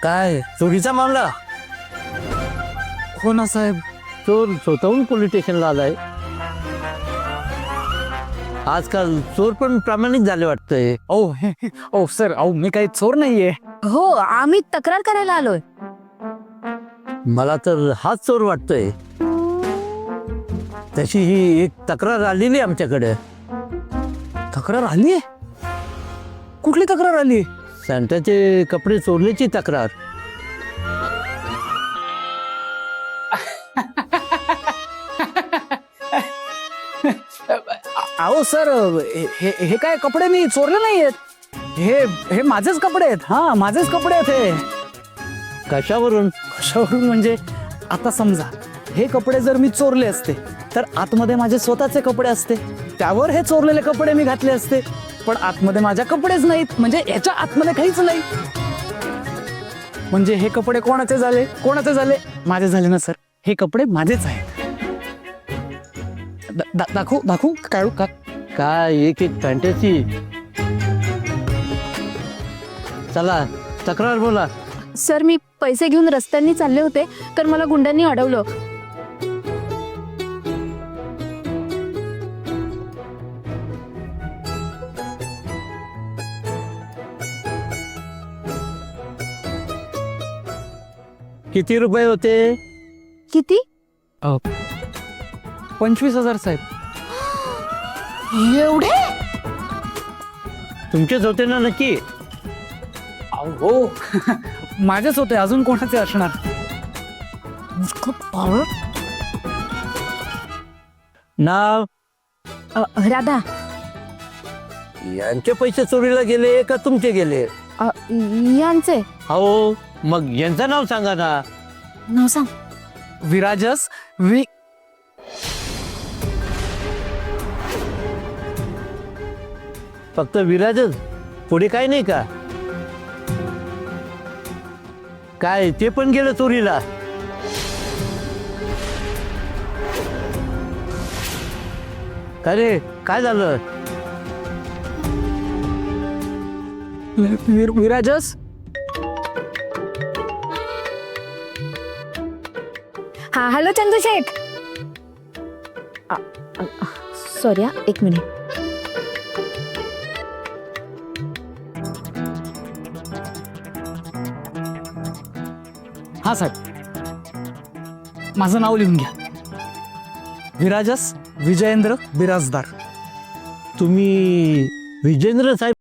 काय चोरीचा मामला? हो ना साहेब. चोर स्वतःहून पोलीस स्टेशनला आलाय. आजकाल चोर पण प्रामाणिक झाले वाटतंय. ओ सर, अहो मी काही चोर नाहीये. हो, आम्ही तक्रार करायला आलोय. मला तर हाच चोर वाटतोय. तशी ही एक तक्रार आलेली आमच्याकडे. तक्रार आली? कुठली तक्रार आली? सांताचे कपडे चोरल्याची तक्रार. अहो सर, हे काय कपडे मी चोरले नाहीयेत. हे माझेच कपडे आहेत. हा, माझेच कपडे आहेत हे. कशावरून? कशावरून म्हणजे, आता समजा हे कपडे जर मी चोरले असते तर आतमध्ये माझे स्वतःचे कपडे असते, त्यावर हे चोरलेले कपडे मी घातले असते. पण आतमध्ये माझ्या कपडेच नाहीत, म्हणजे याच्या आतमध्ये काहीच नाही. म्हणजे हे कपडे कोणाचे झाले? कोणाचे झाले? माझे झाले ना सर. हे कपडे माझेच आहेत. दाखवू काढू का? काय एक एक फॅन्टसी. चला तक्रार बोला. सर, मी पैसे घेऊन रस्त्यांनी चालले होते तर मला गुंडांनी अडवलं. किती रुपये होते? किती? 25,000 साहेब. एवढे? तुमचेच होते ना नक्की? हो. माझेच होते, अजून कोणाचे असणार? नाव? राधा. यांचे पैसे चोरीला गेले का तुमचे गेले? यांचे हो, मग यांचं नाव सांगा ना. नाव सांग. विराजस फक्त विराजच? पुढे काय नाही का? काय ते पण गेलं चोरीला? काय रे, काय झालं? विराजस. हा, हॅलो चंदूशेठ. सॉरी, एक मिनिट. हा साहेब, माझं नाव लिहून घ्या. विराजस विजयेंद्र बिराजदार. तुम्ही विजेंद्र साहेब